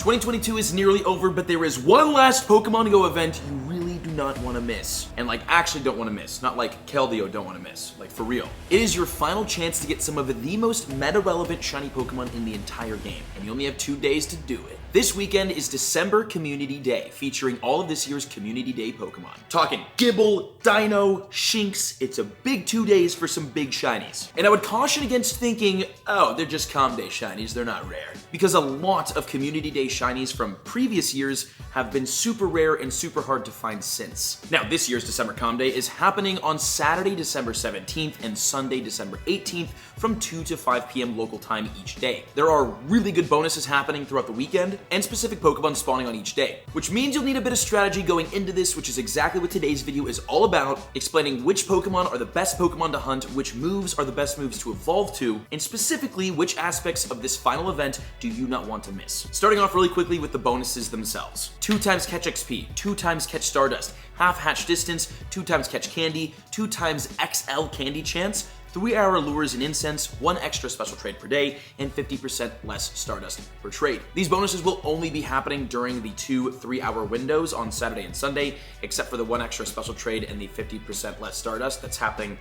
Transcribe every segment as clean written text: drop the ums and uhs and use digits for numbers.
2022 is nearly over, but there is one last Pokemon Go event you really do not want to miss. And actually don't want to miss. Not like Keldeo don't want to miss. For real. It is your final chance to get some of the most meta-relevant shiny Pokemon in the entire game. And you only have 2 days to do it. This weekend is December Community Day, featuring all of this year's Community Day Pokemon. Talking Gibble, Dino, Shinx, it's a big 2 days for some big shinies. And I would caution against thinking, oh, they're just Calm Day shinies, they're not rare. Because a lot of Community Day shinies from previous years have been super rare and super hard to find since. Now, this year's December Calm Day is happening on Saturday, December 17th and Sunday, December 18th from 2 to 5 p.m. local time each day. There are really good bonuses happening throughout the weekend, and specific Pokemon spawning on each day, which means you'll need a bit of strategy going into this, which is exactly what today's video is all about, explaining which Pokemon are the best Pokemon to hunt, which moves are the best moves to evolve to, and specifically which aspects of this final event do you not want to miss. Starting off really quickly with the bonuses themselves. 2 times catch XP, 2 times catch Stardust, half hatch distance, 2 times catch candy, 2 times XL candy chance, 3-hour lures and incense, 1 extra special trade per day, and 50% less Stardust per trade. These bonuses will only be happening during the 2 3-hour windows on Saturday and Sunday, except for the 1 extra special trade and the 50% less Stardust that's happening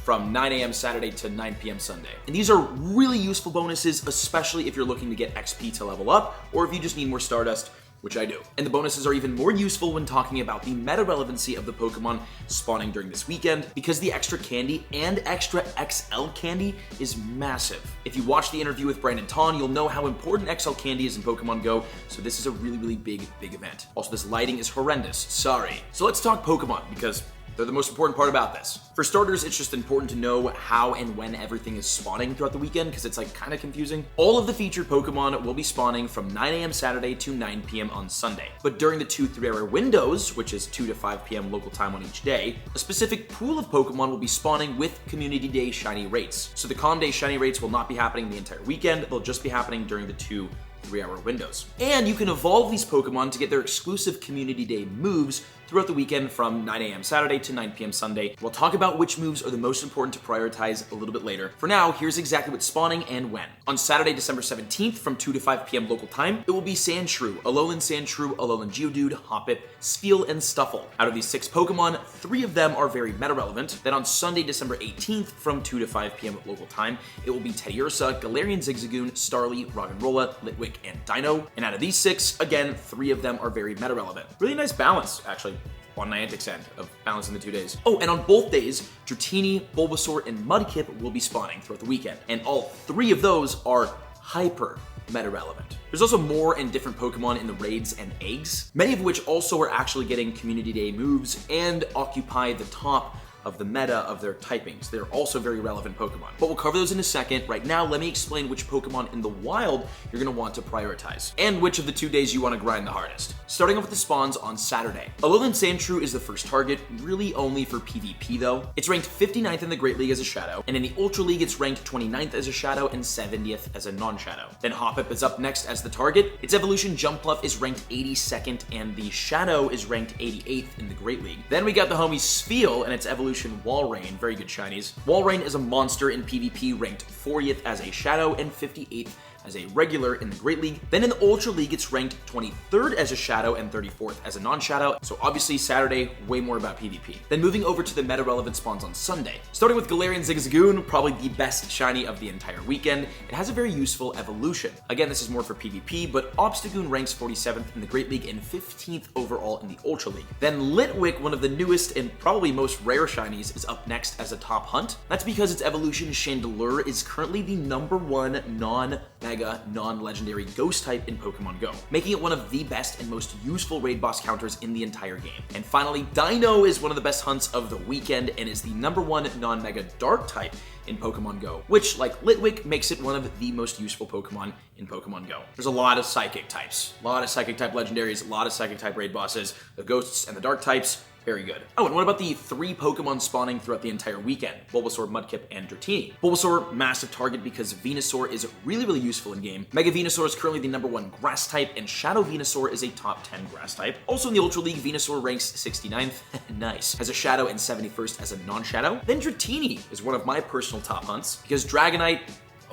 from 9 a.m. Saturday to 9 p.m. Sunday. And these are really useful bonuses, especially if you're looking to get XP to level up, or if you just need more Stardust, which I do. And the bonuses are even more useful when talking about the meta relevancy of the Pokemon spawning during this weekend, because the extra candy and extra XL candy is massive. If you watch the interview with Brandon Ton, you'll know how important XL candy is in Pokemon Go, so this is a really big event. Also, this lighting is horrendous, sorry. So let's talk Pokemon, because they're the most important part about this. For starters, it's just important to know how and when everything is spawning throughout the weekend, because it's kind of confusing. All of the featured Pokemon will be spawning from 9 a.m. Saturday to 9 p.m. on Sunday. But during the 2 3-hour windows, which is 2 to 5 p.m. local time on each day, a specific pool of Pokemon will be spawning with Community Day shiny rates. So the Calm Day shiny rates will not be happening the entire weekend, they'll just be happening during the 2 3-hour windows. And you can evolve these Pokemon to get their exclusive Community Day moves throughout the weekend from 9 a.m. Saturday to 9 p.m. Sunday. We'll talk about which moves are the most important to prioritize a little bit later. For now, here's exactly what's spawning and when. On Saturday, December 17th from 2 to 5 p.m. local time, it will be Sandshrew, Alolan Sandshrew, Alolan Geodude, Hoppip, Spheal, and Stuffle. Out of these 6 Pokemon, 3 of them are very meta-relevant. Then on Sunday, December 18th from 2 to 5 p.m. local time, it will be Teddiursa, Galarian Zigzagoon, Starly, Roggenrola, Litwick, and Dino. And out of these 6, again, 3 of them are very meta-relevant. Really nice balance, actually, on Niantic's end of balancing the 2 days. Oh, and on both days, Dratini, Bulbasaur, and Mudkip will be spawning throughout the weekend. And all 3 of those are hyper meta-relevant. There's also more and different Pokemon in the raids and eggs, many of which also are actually getting Community Day moves and occupy the top of the meta of their typings. They're also very relevant Pokemon. But we'll cover those in a second. Right now, let me explain which Pokemon in the wild you're gonna want to prioritize, and which of the 2 days you wanna grind the hardest. Starting off with the spawns on Saturday. Alolan Sandshrew is the first target, really only for PvP though. It's ranked 59th in the Great League as a Shadow, and in the Ultra League it's ranked 29th as a Shadow and 70th as a non-Shadow. Then Hoppip is up next as the target. Its evolution Jumpluff is ranked 82nd, and the Shadow is ranked 88th in the Great League. Then we got the homie Spheal and its evolution Walrein, very good shinies. Walrein is a monster in PvP, ranked 40th as a Shadow and 58th as a regular in the Great League. Then in the Ultra League, it's ranked 23rd as a Shadow and 34th as a non-Shadow. So obviously Saturday, way more about PvP. Then moving over to the meta-relevant spawns on Sunday. Starting with Galarian Zigzagoon, probably the best shiny of the entire weekend. It has a very useful evolution. Again, this is more for PvP, but Obstagoon ranks 47th in the Great League and 15th overall in the Ultra League. Then Litwick, one of the newest and probably most rare shinies, is up next as a top hunt. That's because its evolution Chandelure is currently the #1 non-mega, non-legendary ghost type in Pokemon Go, making it one of the best and most useful raid boss counters in the entire game. And finally, Dino is one of the best hunts of the weekend and is the #1 non-mega dark type in Pokemon Go, which, like Litwick, makes it one of the most useful Pokemon in Pokemon Go. There's a lot of psychic types, a lot of psychic type legendaries, a lot of psychic type raid bosses, the ghosts and the dark types. Very good. Oh, and what about the 3 Pokemon spawning throughout the entire weekend? Bulbasaur, Mudkip, and Dratini. Bulbasaur, massive target because Venusaur is really useful in game. Mega Venusaur is currently the #1 grass type, and Shadow Venusaur is a top 10 grass type. Also in the Ultra League, Venusaur ranks 69th, nice, as a Shadow and 71st as a non-Shadow. Then Dratini is one of my personal top hunts because Dragonite,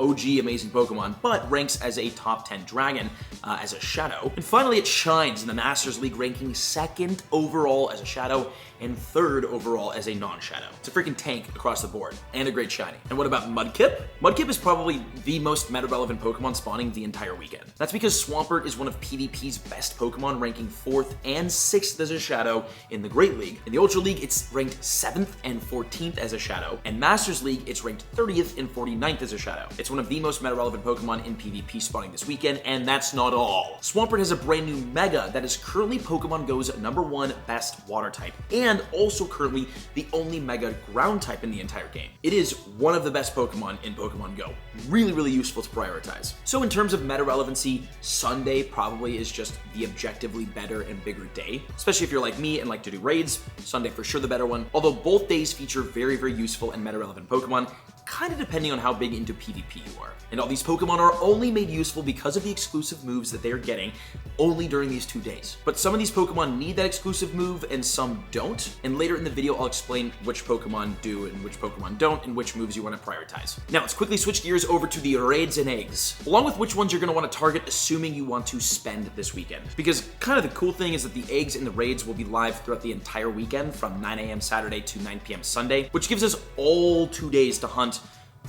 OG amazing Pokemon, but ranks as a top 10 dragon as a shadow. And finally, it shines in the Masters League, ranking 2nd overall as a shadow and 3rd overall as a non-shadow. It's a freaking tank across the board, and a great shiny. And what about Mudkip? Mudkip is probably the most meta-relevant Pokemon spawning the entire weekend. That's because Swampert is one of PvP's best Pokemon, ranking 4th and 6th as a shadow in the Great League. In the Ultra League, it's ranked 7th and 14th as a shadow, and Masters League, it's ranked 30th and 49th as a shadow. It's one of the most meta-relevant Pokemon in PvP spawning this weekend, and that's not all. Swampert has a brand new Mega that is currently Pokemon GO's #1 best water type, and also currently the only Mega ground type in the entire game. It is one of the best Pokemon in Pokemon GO. Really, really useful to prioritize. So in terms of meta relevancy, Sunday probably is just the objectively better and bigger day, especially if you're like me and like to do raids. Sunday for sure the better one, although both days feature very, very useful and meta relevant Pokemon, kind of depending on how big into PvP you are. And all these Pokemon are only made useful because of the exclusive moves that they are getting only during these 2 days. But some of these Pokemon need that exclusive move and some don't, and later in the video I'll explain which Pokemon do and which Pokemon don't and which moves you want to prioritize. Now let's quickly switch gears over to the raids and eggs, along with which ones you're going to want to target assuming you want to spend this weekend. Because kind of the cool thing is that the eggs and the raids will be live throughout the entire weekend from 9 a.m. Saturday to 9 p.m. Sunday, which gives us all 2 days to hunt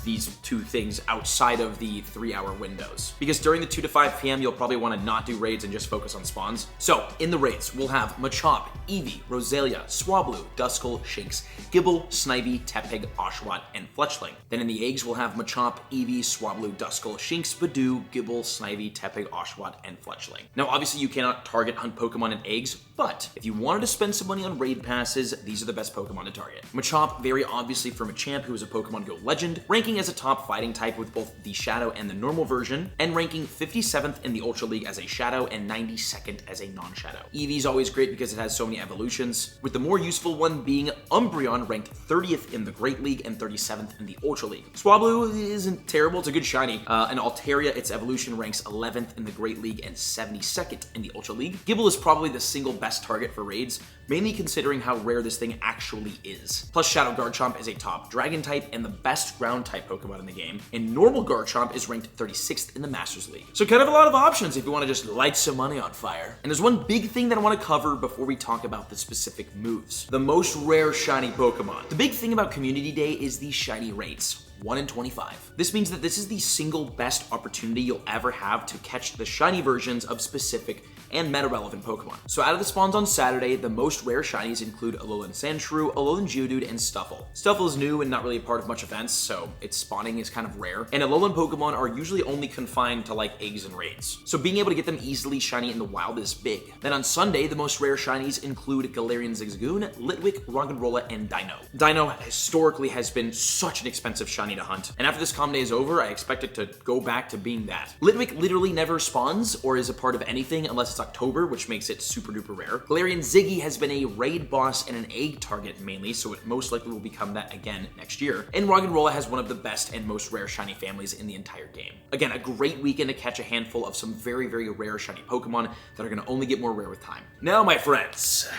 these 2 things outside of the 3-hour windows. Because during the 2 to 5 p.m., you'll probably want to not do raids and just focus on spawns. So, in the raids, we'll have Machop, Eevee, Roselia, Swablu, Duskull, Shinx, Gible, Snivy, Tepig, Oshawott, and Fletchling. Then in the eggs, we'll have Machop, Eevee, Swablu, Duskull, Shinx, Badoo, Gible, Snivy, Tepig, Oshawott, and Fletchling. Now, obviously, you cannot target hunt Pokemon in eggs, but if you wanted to spend some money on raid passes, these are the best Pokemon to target. Machop, very obviously from a champ who is a Pokemon GO legend, ranking as a top fighting type with both the Shadow and the normal version, and ranking 57th in the Ultra League as a Shadow and 92nd as a non-Shadow. Eevee's always great because it has so many evolutions, with the more useful one being Umbreon, ranked 30th in the Great League and 37th in the Ultra League. Swablu isn't terrible, it's a good shiny, and Altaria, its evolution ranks 11th in the Great League and 72nd in the Ultra League. Gible is probably the single best target for raids, mainly considering how rare this thing actually is. Plus, Shadow Garchomp is a top Dragon type and the best ground type Pokemon in the game, and normal Garchomp is ranked 36th in the Masters League. So kind of a lot of options if you want to just light some money on fire. And there's one big thing that I want to cover before we talk about the specific moves. The most rare shiny Pokemon. The big thing about Community Day is the shiny rates. 1 in 25. This means that this is the single best opportunity you'll ever have to catch the shiny versions of specific and meta-relevant Pokemon. So out of the spawns on Saturday, the most rare shinies include Alolan Sandshrew, Alolan Geodude, and Stuffle. Stuffle is new and not really a part of much events, so its spawning is kind of rare. And Alolan Pokemon are usually only confined to like eggs and raids. So being able to get them easily shiny in the wild is big. Then on Sunday, the most rare shinies include Galarian Zigzagoon, Litwick, Roggenrola, and Dino. Dino historically has been such an expensive shiny to hunt, and after this calm day is over, I expect it to go back to being that. Litwick literally never spawns or is a part of anything unless it's October, which makes it super duper rare. Galarian Ziggy has been a raid boss and an egg target mainly, so it most likely will become that again next year. And Roggenrola has one of the best and most rare shiny families in the entire game. Again, a great weekend to catch a handful of some very, very rare shiny Pokemon that are going to only get more rare with time. Now, my friends,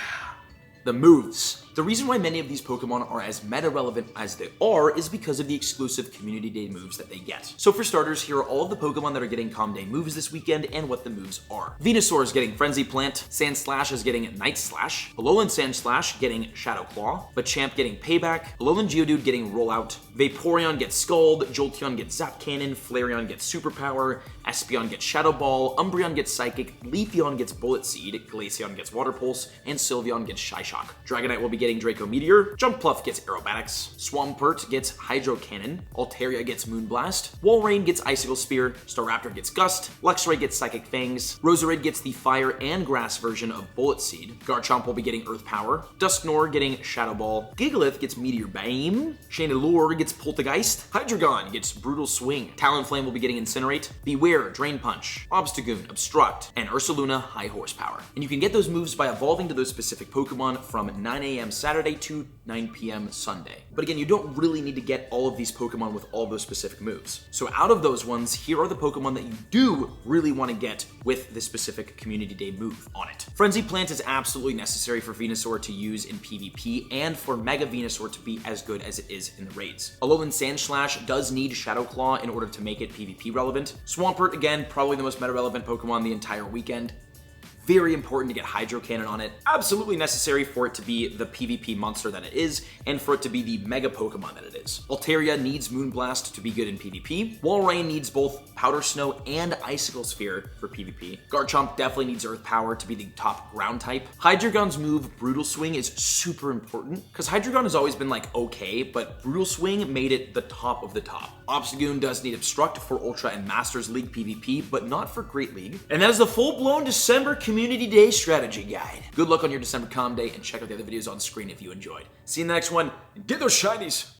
the moves. The reason why many of these Pokemon are as meta-relevant as they are is because of the exclusive Community Day moves that they get. So for starters, here are all of the Pokemon that are getting Calm Day moves this weekend and what the moves are. Venusaur is getting Frenzy Plant, Sandslash is getting Night Slash, Alolan Sandslash getting Shadow Claw, Machamp getting Payback, Alolan Geodude getting Rollout, Vaporeon gets Scald, Jolteon gets Zap Cannon, Flareon gets Superpower, Espeon gets Shadow Ball, Umbreon gets Psychic, Leafeon gets Bullet Seed, Glaceon gets Water Pulse, and Sylveon gets Shy Shock. Dragonite will be getting Draco Meteor, Jumpluff gets Aerobatics, Swampert gets Hydro Cannon, Altaria gets Moonblast, Walrein gets Icicle Spear, Staraptor gets Gust, Luxray gets Psychic Fangs, Roserade gets the Fire and Grass version of Bullet Seed, Garchomp will be getting Earth Power, Dusknoir getting Shadow Ball, Gigalith gets Meteor Beam, Chandelure gets Poltergeist, Hydreigon gets Brutal Swing, Talonflame will be getting Incinerate, Beware, Drain Punch, Obstagoon, Obstruct, and Ursaluna, High Horsepower. And you can get those moves by evolving to those specific Pokemon from 9 a.m. Saturday to 9 p.m. Sunday. But again, you don't really need to get all of these Pokemon with all those specific moves. So out of those ones, here are the Pokemon that you do really want to get with this specific Community Day move on it. Frenzy Plant is absolutely necessary for Venusaur to use in PvP and for Mega Venusaur to be as good as it is in the raids. base. Alolan Sandslash does need Shadow Claw in order to make it PvP relevant. Swampert, again, probably the most meta-relevant Pokemon the entire weekend. Very important to get Hydro Cannon on it. Absolutely necessary for it to be the PvP monster that it is, and for it to be the Mega Pokemon that it is. Altaria needs Moonblast to be good in PvP. Walrein needs both Powder Snow and Icicle Sphere for PvP. Garchomp definitely needs Earth Power to be the top ground type. Hydreigon's move, Brutal Swing, is super important, because Hydreigon has always been like okay, but Brutal Swing made it the top of the top. Obstagoon does need Obstruct for Ultra and Masters League PvP, but not for Great League. And that is the full-blown December Community Day strategy guide. Good luck on your December Comm Day, and check out the other videos on screen if you enjoyed. See you in the next one, and get those shinies!